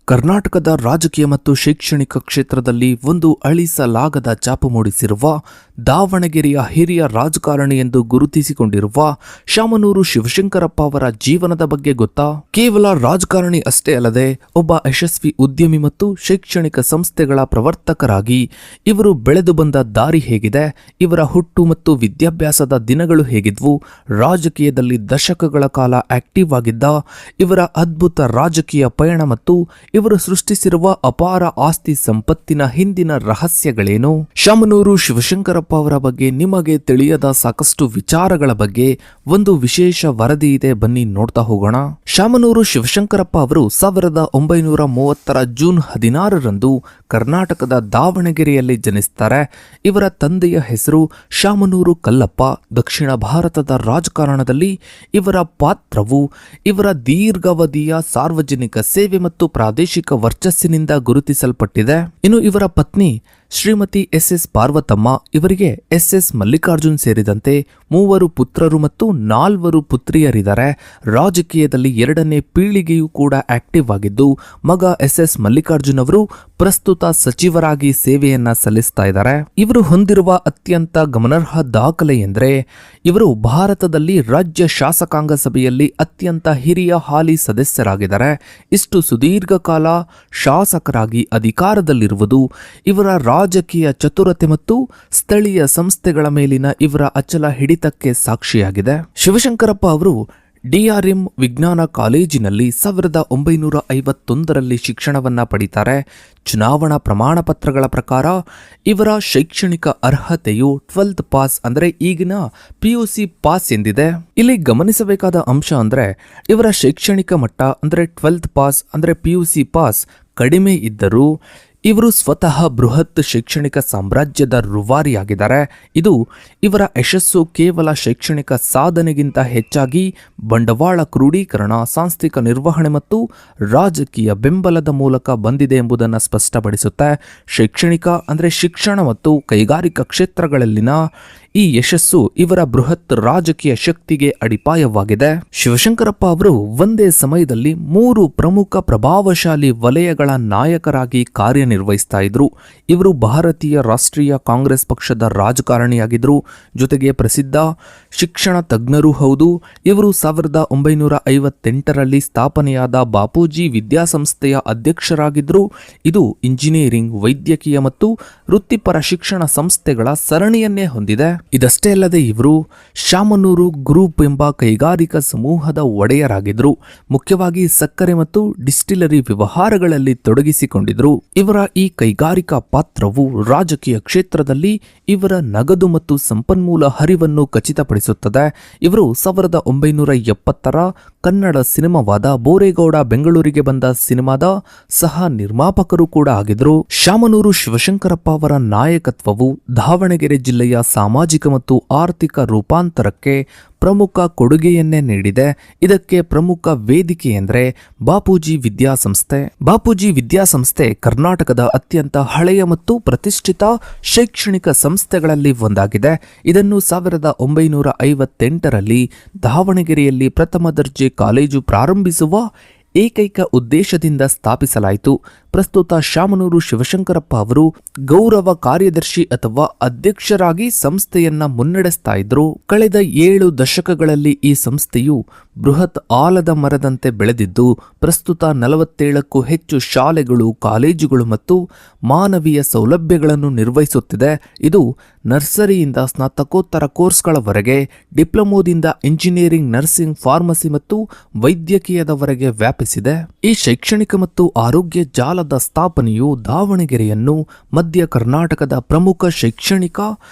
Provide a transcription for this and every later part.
ಕರ್ನಾಟಕದ ರಾಜಕೀಯ ಮತ್ತು ಶೈಕ್ಷಣಿಕ ಕ್ಷೇತ್ರದಲ್ಲಿ ಒಂದು ಅಳಿಸಲಾಗದ ಛಾಪು ಮೂಡಿಸಿರುವ ದಾವಣಗೆರೆಯ ಹಿರಿಯ ರಾಜಕಾರಣಿ ಎಂದು ಗುರುತಿಸಿಕೊಂಡಿರುವ ಶಾಮನೂರು ಶಿವಶಂಕರಪ್ಪ ಅವರ ಜೀವನದ ಬಗ್ಗೆ ಗೊತ್ತಾ? ಕೇವಲ ರಾಜಕಾರಣಿ ಅಷ್ಟೇ ಅಲ್ಲದೆ ಒಬ್ಬ ಯಶಸ್ವಿ ಉದ್ಯಮಿ ಮತ್ತು ಶೈಕ್ಷಣಿಕ ಸಂಸ್ಥೆಗಳ ಪ್ರವರ್ತಕರಾಗಿ ಇವರು ಬೆಳೆದು ಬಂದ ದಾರಿ ಹೇಗಿದೆ, ಇವರ ಹುಟ್ಟು ಮತ್ತು ವಿದ್ಯಾಭ್ಯಾಸದ ದಿನಗಳು ಹೇಗಿದ್ವು, ರಾಜಕೀಯದಲ್ಲಿ ದಶಕಗಳ ಕಾಲ ಆಕ್ಟಿವ್ ಆಗಿದ್ದ ಇವರ ಅದ್ಭುತ ರಾಜಕೀಯ ಪಯಣ ಮತ್ತು ಇವರು ಸೃಷ್ಟಿಸಿರುವ ಅಪಾರ ಆಸ್ತಿ ಸಂಪತ್ತಿನ ಹಿಂದಿನ ರಹಸ್ಯಗಳೇನು? ಶಾಮನೂರು ಶಿವಶಂಕರಪ್ಪ ಅವರ ಬಗ್ಗೆ ನಿಮಗೆ ತಿಳಿಯದ ಸಾಕಷ್ಟು ವಿಚಾರಗಳ ಬಗ್ಗೆ ಒಂದು ವಿಶೇಷ ವರದಿ ಇದೆ, ಬನ್ನಿ ನೋಡ್ತಾ ಹೋಗೋಣ. ಶಾಮನೂರು ಶಿವಶಂಕರಪ್ಪ ಅವರು 1930 ಜೂನ್ 16ರಂದು ಕರ್ನಾಟಕದ ದಾವಣಗೆರೆಯಲ್ಲಿ ಜನಿಸುತ್ತಾರೆ. ಇವರ ತಂದೆಯ ಹೆಸರು ಶಾಮನೂರು ಕಲ್ಲಪ್ಪ. ದಕ್ಷಿಣ ಭಾರತದ ರಾಜಕಾರಣದಲ್ಲಿ ಇವರ ಪಾತ್ರವು ಇವರ ದೀರ್ಘಾವಧಿಯ ಸಾರ್ವಜನಿಕ ಸೇವೆ ಮತ್ತು ಪ್ರಾದೇಶಿಕ ವರ್ಚಸ್ಸಿನಿಂದ ಗುರುತಿಸಲ್ಪಟ್ಟಿದೆ. ಇನ್ನು ಇವರ ಪತ್ನಿ ಶ್ರೀಮತಿ ಎಸ್ ಪಾರ್ವತಮ್ಮ, ಇವರಿಗೆ ಎಸ್ ಮಲ್ಲಿಕಾರ್ಜುನ್ ಸೇರಿದಂತೆ 3 ಪುತ್ರರು ಮತ್ತು 4 ಪುತ್ರಿಯರಿದ್ದಾರೆ. ರಾಜಕೀಯದಲ್ಲಿ 2ನೇ ಪೀಳಿಗೆಯೂ ಕೂಡ ಆಕ್ಟಿವ್ ಆಗಿದ್ದು, ಮಗ ಎಸ್ ಮಲ್ಲಿಕಾರ್ಜುನ್ ಅವರು ಪ್ರಸ್ತುತ ಸಚಿವರಾಗಿ ಸೇವೆಯನ್ನ ಸಲ್ಲಿಸ್ತಾ ಇದ್ದಾರೆ. ಇವರು ಹೊಂದಿರುವ ಅತ್ಯಂತ ಗಮನಾರ್ಹ ದಾಖಲೆ ಎಂದರೆ ಇವರು ಭಾರತದಲ್ಲಿ ರಾಜ್ಯ ಶಾಸಕಾಂಗ ಸಭೆಯಲ್ಲಿ ಅತ್ಯಂತ ಹಿರಿಯ ಹಾಲಿ ಸದಸ್ಯರಾಗಿದ್ದಾರೆ. ಇಷ್ಟು ಸುದೀರ್ಘ ಕಾಲ ಶಾಸಕರಾಗಿ ಅಧಿಕಾರದಲ್ಲಿರುವುದು ಇವರ ರಾಜಕೀಯ ಚತುರತೆ ಮತ್ತು ಸ್ಥಳೀಯ ಸಂಸ್ಥೆಗಳ ಮೇಲಿನ ಇವರ ಅಚಲ ಹಿಡಿತಕ್ಕೆ ಸಾಕ್ಷಿಯಾಗಿದೆ. ಶಿವಶಂಕರಪ್ಪ ಅವರು DRM ವಿಜ್ಞಾನ ಕಾಲೇಜಿನಲ್ಲಿ 1951ರಲ್ಲಿ ಶಿಕ್ಷಣವನ್ನ ಪಡಿತಾರೆ. ಚುನಾವಣಾ ಪ್ರಮಾಣ ಪತ್ರಗಳ ಪ್ರಕಾರ ಇವರ ಶೈಕ್ಷಣಿಕ ಅರ್ಹತೆಯು 12th ಪಾಸ್ ಅಂದರೆ ಈಗಿನ PUC ಪಾಸ್ ಎಂದಿದೆ. ಇಲ್ಲಿ ಗಮನಿಸಬೇಕಾದ ಅಂಶ ಅಂದ್ರೆ ಇವರ ಶೈಕ್ಷಣಿಕ ಮಟ್ಟ ಅಂದ್ರೆ 12th ಪಾಸ್ ಅಂದ್ರೆ PUC ಪಾಸ್ ಕಡಿಮೆ ಇದ್ದರೂ ಇವರು ಸ್ವತಃ ಬೃಹತ್ ಶೈಕ್ಷಣಿಕ ಸಾಮ್ರಾಜ್ಯದ ರೂವಾರಿಯಾಗಿದ್ದಾರೆ. ಇದು ಇವರ ಯಶಸ್ಸು ಕೇವಲ ಶೈಕ್ಷಣಿಕ ಸಾಧನೆಗಿಂತ ಹೆಚ್ಚಾಗಿ ಬಂಡವಾಳ ಕ್ರೋಢೀಕರಣ, ಸಾಂಸ್ಥಿಕ ನಿರ್ವಹಣೆ ಮತ್ತು ರಾಜಕೀಯ ಬೆಂಬಲದ ಮೂಲಕ ಬಂದಿದೆ ಎಂಬುದನ್ನು ಸ್ಪಷ್ಟಪಡಿಸುತ್ತೆ. ಶೈಕ್ಷಣಿಕ ಅಂದರೆ ಶಿಕ್ಷಣ ಮತ್ತು ಕೈಗಾರಿಕಾ ಕ್ಷೇತ್ರಗಳಲ್ಲಿನ ಈ ಯಶಸ್ಸು ಇವರ ಬೃಹತ್ ರಾಜಕೀಯ ಶಕ್ತಿಗೆ ಅಡಿಪಾಯವಾಗಿದೆ. ಶಿವಶಂಕರಪ್ಪ ಅವರು ಒಂದೇ ಸಮಯದಲ್ಲಿ 3 ಪ್ರಮುಖ ಪ್ರಭಾವಶಾಲಿ ವಲಯಗಳ ನಾಯಕರಾಗಿ ಕಾರ್ಯನಿರ್ವಹಿಸ್ತಾ ಇದ್ರು. ಇವರು ಭಾರತೀಯ ರಾಷ್ಟ್ರೀಯ ಕಾಂಗ್ರೆಸ್ ಪಕ್ಷದ ರಾಜಕಾರಣಿಯಾಗಿದ್ರು, ಜೊತೆಗೆ ಪ್ರಸಿದ್ಧ ಶಿಕ್ಷಣ ತಜ್ಞರೂ ಹೌದು. ಇವರು 1958ರಲ್ಲಿ ಸ್ಥಾಪನೆಯಾದ ಬಾಪೂಜಿ ವಿದ್ಯಾಸಂಸ್ಥೆಯ ಅಧ್ಯಕ್ಷರಾಗಿದ್ರು. ಇದು ಇಂಜಿನಿಯರಿಂಗ್, ವೈದ್ಯಕೀಯ ಮತ್ತು ವೃತ್ತಿಪರ ಶಿಕ್ಷಣ ಸಂಸ್ಥೆಗಳ ಸರಣಿಯನ್ನೇ ಹೊಂದಿದೆ. ಇದಷ್ಟೇ ಅಲ್ಲದೆ ಇವರು ಶಾಮನೂರು ಗ್ರೂಪ್ ಎಂಬ ಕೈಗಾರಿಕಾ ಸಮೂಹದ ಒಡೆಯರಾಗಿದ್ರು. ಮುಖ್ಯವಾಗಿ ಸಕ್ಕರೆ ಮತ್ತು ಡಿಸ್ಟಿಲರಿ ವ್ಯವಹಾರಗಳಲ್ಲಿ ತೊಡಗಿಸಿಕೊಂಡಿದ್ರು. ಇವರ ಈ ಕೈಗಾರಿಕಾ ಪಾತ್ರವು ರಾಜಕೀಯ ಕ್ಷೇತ್ರದಲ್ಲಿ ಇವರ ನಗದು ಮತ್ತು ಸಂಪನ್ಮೂಲ ಹರಿವನ್ನು ಖಚಿತಪಡಿಸುತ್ತದೆ. ಇವರು 1970ರ ಕನ್ನಡ ಸಿನಿಮಾವಾದ ಬೋರೇಗೌಡ ಬೆಂಗಳೂರಿಗೆ ಬಂದ ಸಿನಿಮಾದ ಸಹ ನಿರ್ಮಾಪಕರು ಕೂಡ ಆಗಿದ್ರು. ಶಾಮನೂರು ಶಿವಶಂಕರಪ್ಪ ಅವರ ನಾಯಕತ್ವವು ದಾವಣಗೆರೆ ಜಿಲ್ಲೆಯ ಸಾಮಾಜಿಕ ಮತ್ತು ಆರ್ಥಿಕ ರೂಪಾಂತರಕ್ಕೆ ಪ್ರಮುಖ ಕೊಡುಗೆಯನ್ನೇ ನೀಡಿದೆ. ಇದಕ್ಕೆ ಪ್ರಮುಖ ವೇದಿಕೆ ಎಂದರೆ ಬಾಪೂಜಿ ವಿದ್ಯಾಸಂಸ್ಥೆ. ಬಾಪೂಜಿ ವಿದ್ಯಾಸಂಸ್ಥೆ ಕರ್ನಾಟಕದ ಅತ್ಯಂತ ಹಳೆಯ ಮತ್ತು ಪ್ರತಿಷ್ಠಿತ ಶೈಕ್ಷಣಿಕ ಸಂಸ್ಥೆಗಳಲ್ಲಿ ಒಂದಾಗಿದೆ. ಇದನ್ನು 1958ರಲ್ಲಿ ದಾವಣಗೆರೆಯಲ್ಲಿ ಪ್ರಥಮ ದರ್ಜೆ ಕಾಲೇಜು ಪ್ರಾರಂಭಿಸುವ ಏಕೈಕ ಉದ್ದೇಶದಿಂದ ಸ್ಥಾಪಿಸಲಾಯಿತು. ಪ್ರಸ್ತುತ ಶಾಮನೂರು ಶಿವಶಂಕರಪ್ಪ ಅವರು ಗೌರವ ಕಾರ್ಯದರ್ಶಿ ಅಥವಾ ಅಧ್ಯಕ್ಷರಾಗಿ ಸಂಸ್ಥೆಯನ್ನ ಮುನ್ನಡೆಸ್ತಾ ಇದ್ರು. ಕಳೆದ 7 ದಶಕಗಳಲ್ಲಿ ಈ ಸಂಸ್ಥೆಯು ಬೃಹತ್ ಆಲದ ಮರದಂತೆ ಬೆಳೆದಿದ್ದು, ಪ್ರಸ್ತುತ 47ಕ್ಕೂ ಹೆಚ್ಚು ಶಾಲೆಗಳು, ಕಾಲೇಜುಗಳು ಮತ್ತು ಮಾನವೀಯ ಸೌಲಭ್ಯಗಳನ್ನು ನಿರ್ವಹಿಸುತ್ತಿದೆ. ಇದು ನರ್ಸರಿಯಿಂದ ಸ್ನಾತಕೋತ್ತರ ಕೋರ್ಸ್ಗಳವರೆಗೆ, ಡಿಪ್ಲೊಮೊದಿಂದ ಇಂಜಿನಿಯರಿಂಗ್, ನರ್ಸಿಂಗ್, ಫಾರ್ಮಸಿ ಮತ್ತು ವೈದ್ಯಕೀಯದವರೆಗೆ ವ್ಯಾಪಿಸಿದೆ. ಈ ಶೈಕ್ಷಣಿಕ ಮತ್ತು ಆರೋಗ್ಯ ಜಾಲದ ಸ್ಥಾಪನೆಯು ದಾವಣಗೆರೆಯನ್ನು ಮಧ್ಯ ಕರ್ನಾಟಕದ ಪ್ರಮುಖ ಶೈಕ್ಷಣಿಕ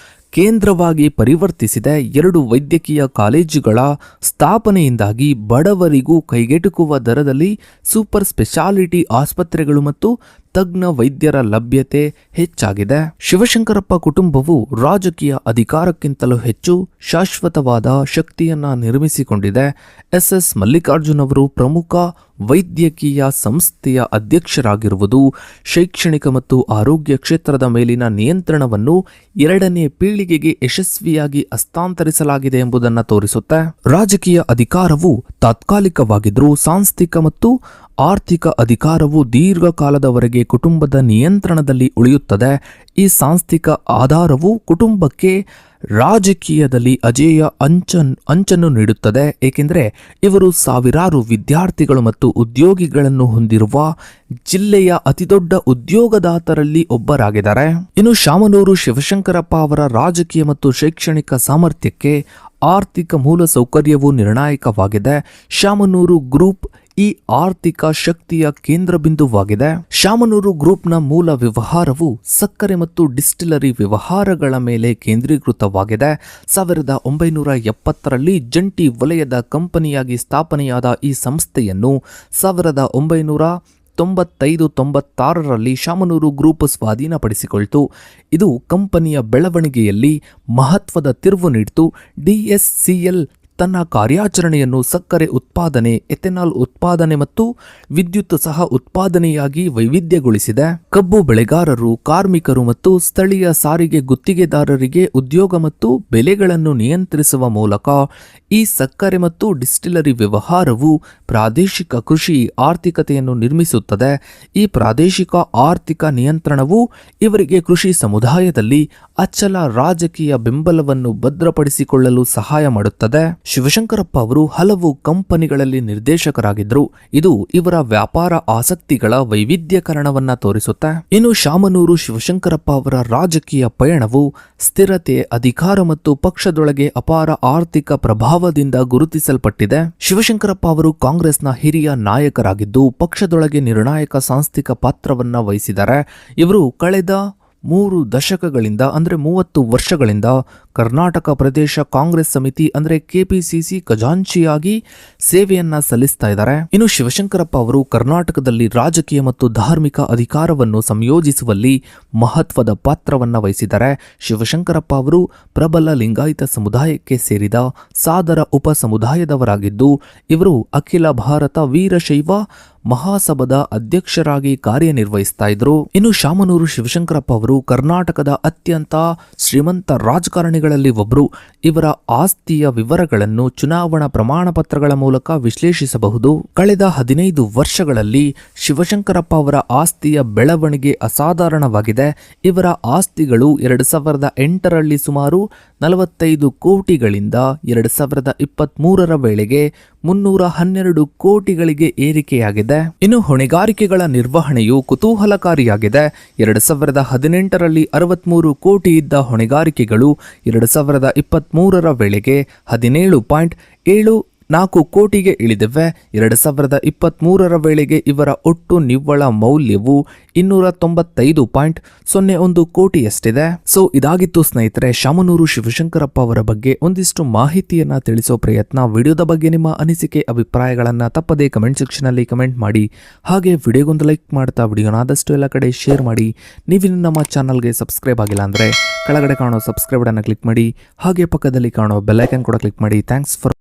ಕೇಂದ್ರವಾಗಿ ಪರಿವರ್ತಿಸಿದೆ. 2 ವೈದ್ಯಕೀಯ ಕಾಲೇಜುಗಳ ಸ್ಥಾಪನೆಯಿಂದಾಗಿ ಬಡವರಿಗೂ ಕೈಗೆಟುಕುವ ದರದಲ್ಲಿ ಸೂಪರ್ ಸ್ಪೆಷಾಲಿಟಿ ಆಸ್ಪತ್ರೆಗಳು ಮತ್ತು ತಜ್ಞ ವೈದ್ಯರ ಲಭ್ಯತೆ ಹೆಚ್ಚಾಗಿದೆ. ಶಿವಶಂಕರಪ್ಪ ಕುಟುಂಬವು ರಾಜಕೀಯ ಅಧಿಕಾರಕ್ಕಿಂತಲೂ ಹೆಚ್ಚು ಶಾಶ್ವತವಾದ ಶಕ್ತಿಯನ್ನ ನಿರ್ಮಿಸಿಕೊಂಡಿದೆ. ಎಸ್ ಮಲ್ಲಿಕಾರ್ಜುನ್ ಅವರು ಪ್ರಮುಖ ವೈದ್ಯಕೀಯ ಸಂಸ್ಥೆಯ ಅಧ್ಯಕ್ಷರಾಗಿರುವುದು ಶೈಕ್ಷಣಿಕ ಮತ್ತು ಆರೋಗ್ಯ ಕ್ಷೇತ್ರದ ಮೇಲಿನ ನಿಯಂತ್ರಣವನ್ನು ಎರಡನೇ ಪೀಳಿಗೆಗೆ ಯಶಸ್ವಿಯಾಗಿ ಹಸ್ತಾಂತರಿಸಲಾಗಿದೆ ಎಂಬುದನ್ನು ತೋರಿಸುತ್ತೆ. ರಾಜಕೀಯ ಅಧಿಕಾರವು ತಾತ್ಕಾಲಿಕವಾಗಿದ್ದರೂ ಸಾಂಸ್ಥಿಕ ಮತ್ತು ಆರ್ಥಿಕ ಅಧಿಕಾರವು ದೀರ್ಘಕಾಲದವರೆಗೆ ಕುಟುಂಬದ ನಿಯಂತ್ರಣದಲ್ಲಿ ಉಳಿಯುತ್ತದೆ. ಈ ಸಾಂಸ್ಥಿಕ ಆಧಾರವು ಕುಟುಂಬಕ್ಕೆ ರಾಜಕೀಯದಲ್ಲಿ ಅಜೇಯ ಅಂಚನ್ನು ನೀಡುತ್ತದೆ, ಏಕೆಂದರೆ ಇವರು ಸಾವಿರಾರು ವಿದ್ಯಾರ್ಥಿಗಳು ಮತ್ತು ಉದ್ಯೋಗಿಗಳನ್ನು ಹೊಂದಿರುವ ಜಿಲ್ಲೆಯ ಅತಿದೊಡ್ಡ ಉದ್ಯೋಗದಾತರಲ್ಲಿ ಒಬ್ಬರಾಗಿದ್ದಾರೆ. ಇನ್ನು ಶಾಮನೂರು ಶಿವಶಂಕರಪ್ಪ ಅವರ ರಾಜಕೀಯ ಮತ್ತು ಶೈಕ್ಷಣಿಕ ಸಾಮರ್ಥ್ಯಕ್ಕೆ ಆರ್ಥಿಕ ಮೂಲಸೌಕರ್ಯವು ನಿರ್ಣಾಯಕವಾಗಿದೆ. ಶಾಮನೂರು ಗ್ರೂಪ್ ಈ ಆರ್ಥಿಕ ಶಕ್ತಿಯ ಕೇಂದ್ರ ಬಿಂದುವಾಗಿದೆ. ಶಾಮನೂರು ಗ್ರೂಪ್ನ ಮೂಲ ವ್ಯವಹಾರವು ಸಕ್ಕರೆ ಮತ್ತು ಡಿಸ್ಟಿಲರಿ ವ್ಯವಹಾರಗಳ ಮೇಲೆ ಕೇಂದ್ರೀಕೃತವಾಗಿದೆ. 1970ರಲ್ಲಿ ಜಂಟಿ ವಲಯದ ಕಂಪನಿಯಾಗಿ ಸ್ಥಾಪನೆಯಾದ ಈ ಸಂಸ್ಥೆಯನ್ನು 1995-96ರಲ್ಲಿ ಶಾಮನೂರು ಗ್ರೂಪ್ ಸ್ವಾಧೀನಪಡಿಸಿಕೊಳ್ತು. ಇದು ಕಂಪನಿಯ ಬೆಳವಣಿಗೆಯಲ್ಲಿ ಮಹತ್ವದ ತಿರುವು ನೀಡಿತು. DSCL ತನ್ನ ಕಾರ್ಯಾಚರಣೆಯನ್ನು ಸಕ್ಕರೆ ಉತ್ಪಾದನೆ, ಎಥೆನಾಲ್ ಉತ್ಪಾದನೆ ಮತ್ತು ವಿದ್ಯುತ್ ಸಹ ಉತ್ಪಾದನೆಯಾಗಿ ವೈವಿಧ್ಯಗೊಳಿಸಿದೆ. ಕಬ್ಬು ಬೆಳೆಗಾರರು, ಕಾರ್ಮಿಕರು ಮತ್ತು ಸ್ಥಳೀಯ ಸಾರಿಗೆ ಗುತ್ತಿಗೆದಾರರಿಗೆ ಉದ್ಯೋಗ ಮತ್ತು ಬೆಲೆಗಳನ್ನು ನಿಯಂತ್ರಿಸುವ ಮೂಲಕ ಈ ಸಕ್ಕರೆ ಮತ್ತು ಡಿಸ್ಟಿಲರಿ ವ್ಯವಹಾರವು ಪ್ರಾದೇಶಿಕ ಕೃಷಿ ಆರ್ಥಿಕತೆಯನ್ನು ನಿರ್ಮಿಸುತ್ತದೆ. ಈ ಪ್ರಾದೇಶಿಕ ಆರ್ಥಿಕ ನಿಯಂತ್ರಣವು ಇವರಿಗೆ ಕೃಷಿ ಸಮುದಾಯದಲ್ಲಿ ಅಚಲ ರಾಜಕೀಯ ಬೆಂಬಲವನ್ನು ಭದ್ರಪಡಿಸಿಕೊಳ್ಳಲು ಸಹಾಯ ಮಾಡುತ್ತದೆ. ಶಿವಶಂಕರಪ್ಪ ಅವರು ಹಲವು ಕಂಪನಿಗಳಲ್ಲಿ ನಿರ್ದೇಶಕರಾಗಿದ್ದರು. ಇದು ಇವರ ವ್ಯಾಪಾರ ಆಸಕ್ತಿಗಳ ವೈವಿಧ್ಯಕರಣವನ್ನ ತೋರಿಸುತ್ತೆ. ಇನ್ನು ಶಾಮನೂರು ಶಿವಶಂಕರಪ್ಪ ಅವರ ರಾಜಕೀಯ ಪಯಣವು ಸ್ಥಿರತೆ, ಅಧಿಕಾರ ಮತ್ತು ಪಕ್ಷದೊಳಗೆ ಅಪಾರ ಆರ್ಥಿಕ ಪ್ರಭಾವದಿಂದ ಗುರುತಿಸಲ್ಪಟ್ಟಿದೆ. ಶಿವಶಂಕರಪ್ಪ ಅವರು ಕಾಂಗ್ರೆಸ್ನ ಹಿರಿಯ ನಾಯಕರಾಗಿದ್ದು ಪಕ್ಷದೊಳಗೆ ನಿರ್ಣಾಯಕ ಸಾಂಸ್ಥಿಕ ಪಾತ್ರವನ್ನ ವಹಿಸಿದ್ದಾರೆ. ಇವರು ಕಳೆದ 3 ದಶಕಗಳಿಂದ ಅಂದರೆ 30 ವರ್ಷಗಳಿಂದ ಕರ್ನಾಟಕ ಪ್ರದೇಶ ಕಾಂಗ್ರೆಸ್ ಸಮಿತಿ ಅಂದರೆ KPCC ಖಜಾಂಚಿಯಾಗಿ ಸೇವೆಯನ್ನ ಸಲ್ಲಿಸ್ತಾ ಇದ್ದಾರೆ. ಇನ್ನು ಶಿವಶಂಕರಪ್ಪ ಅವರು ಕರ್ನಾಟಕದಲ್ಲಿ ರಾಜಕೀಯ ಮತ್ತು ಧಾರ್ಮಿಕ ಅಧಿಕಾರವನ್ನು ಸಂಯೋಜಿಸುವಲ್ಲಿ ಮಹತ್ವದ ಪಾತ್ರವನ್ನ ವಹಿಸಿದ್ದಾರೆ. ಶಿವಶಂಕರಪ್ಪ ಅವರು ಪ್ರಬಲ ಲಿಂಗಾಯತ ಸಮುದಾಯಕ್ಕೆ ಸೇರಿದ ಸಾದರ ಉಪ ಸಮುದಾಯದವರಾಗಿದ್ದು ಇವರು ಅಖಿಲ ಭಾರತ ವೀರಶೈವ ಮಹಾಸಭಾದ ಅಧ್ಯಕ್ಷರಾಗಿ ಕಾರ್ಯನಿರ್ವಹಿಸ್ತಾ ಇದ್ರು. ಇನ್ನು ಶಾಮನೂರು ಶಿವಶಂಕರಪ್ಪ ಅವರು ಕರ್ನಾಟಕದ ಅತ್ಯಂತ ಶ್ರೀಮಂತ ರಾಜಕಾರಣಿಗಳಲ್ಲಿ ಒಬ್ಬರು. ಇವರ ಆಸ್ತಿಯ ವಿವರಗಳನ್ನು ಚುನಾವಣಾ ಪ್ರಮಾಣ ಪತ್ರಗಳ ಮೂಲಕ ವಿಶ್ಲೇಷಿಸಬಹುದು. ಕಳೆದ 15 ವರ್ಷಗಳಲ್ಲಿ ಶಿವಶಂಕರಪ್ಪ ಅವರ ಆಸ್ತಿಯ ಬೆಳವಣಿಗೆ ಅಸಾಧಾರಣವಾಗಿದೆ. ಇವರ ಆಸ್ತಿಗಳು 2008ರಲ್ಲಿ ಸುಮಾರು 45 ಕೋಟಿಗಳಿಂದ 2023ರ ವೇಳೆಗೆ 312 ಕೋಟಿಗಳಿಗೆ ಏರಿಕೆಯಾಗಿದೆ. ಇನ್ನು ಹೊಣೆಗಾರಿಕೆಗಳ ನಿರ್ವಹಣೆಯು ಕುತೂಹಲಕಾರಿಯಾಗಿದೆ. 2018ರಲ್ಲಿ 63 ಕೋಟಿ ಇದ್ದ ಹೊಣೆಗಾರಿಕೆಗಳು 2023ರ ವೇಳೆಗೆ 17.74 ಕೋಟಿಗೆ ಇಳಿದಿವೆ. 2023ರ ವೇಳೆಗೆ ಇವರ ಒಟ್ಟು ನಿವ್ವಳ ಮೌಲ್ಯವು 295.01 ಕೋಟಿಯಷ್ಟಿದೆ. ಸೊ ಇದಾಗಿತ್ತು ಸ್ನೇಹಿತರೆ ಶಾಮನೂರು ಶಿವಶಂಕರಪ್ಪ ಅವರ ಬಗ್ಗೆ ಒಂದಿಷ್ಟು ಮಾಹಿತಿಯನ್ನ ತಿಳಿಸೋ ಪ್ರಯತ್ನ. ವಿಡಿಯೋದ ಬಗ್ಗೆ ನಿಮ್ಮ ಅನಿಸಿಕೆ ಅಭಿಪ್ರಾಯಗಳನ್ನ ತಪ್ಪದೇ ಕಮೆಂಟ್ ಸೆಕ್ಷನ್ ಅಲ್ಲಿ ಕಮೆಂಟ್ ಮಾಡಿ. ಹಾಗೆ ವಿಡಿಯೋಗೊಂದು ಲೈಕ್ ಮಾಡ್ತಾ ವಿಡಿಯೋನ ಆದಷ್ಟು ಎಲ್ಲ ಕಡೆ ಶೇರ್ ಮಾಡಿ. ನೀವಿನ್ನು ನಮ್ಮ ಚಾನಲ್ಗೆ ಸಬ್ಸ್ಕ್ರೈಬ್ ಆಗಿಲ್ಲ ಅಂದ್ರೆ ಕೆಳಗಡೆ ಕಾಣೋ ಸಬ್ಸ್ಕ್ರೈಬ್ ಅನ್ನು ಕ್ಲಿಕ್ ಮಾಡಿ. ಹಾಗೆ ಪಕ್ಕದಲ್ಲಿ ಕಾಣೋ ಬೆಲ್ ಐಕಾನ್ ಕೂಡ ಕ್ಲಿಕ್ ಮಾಡಿ. Thanks for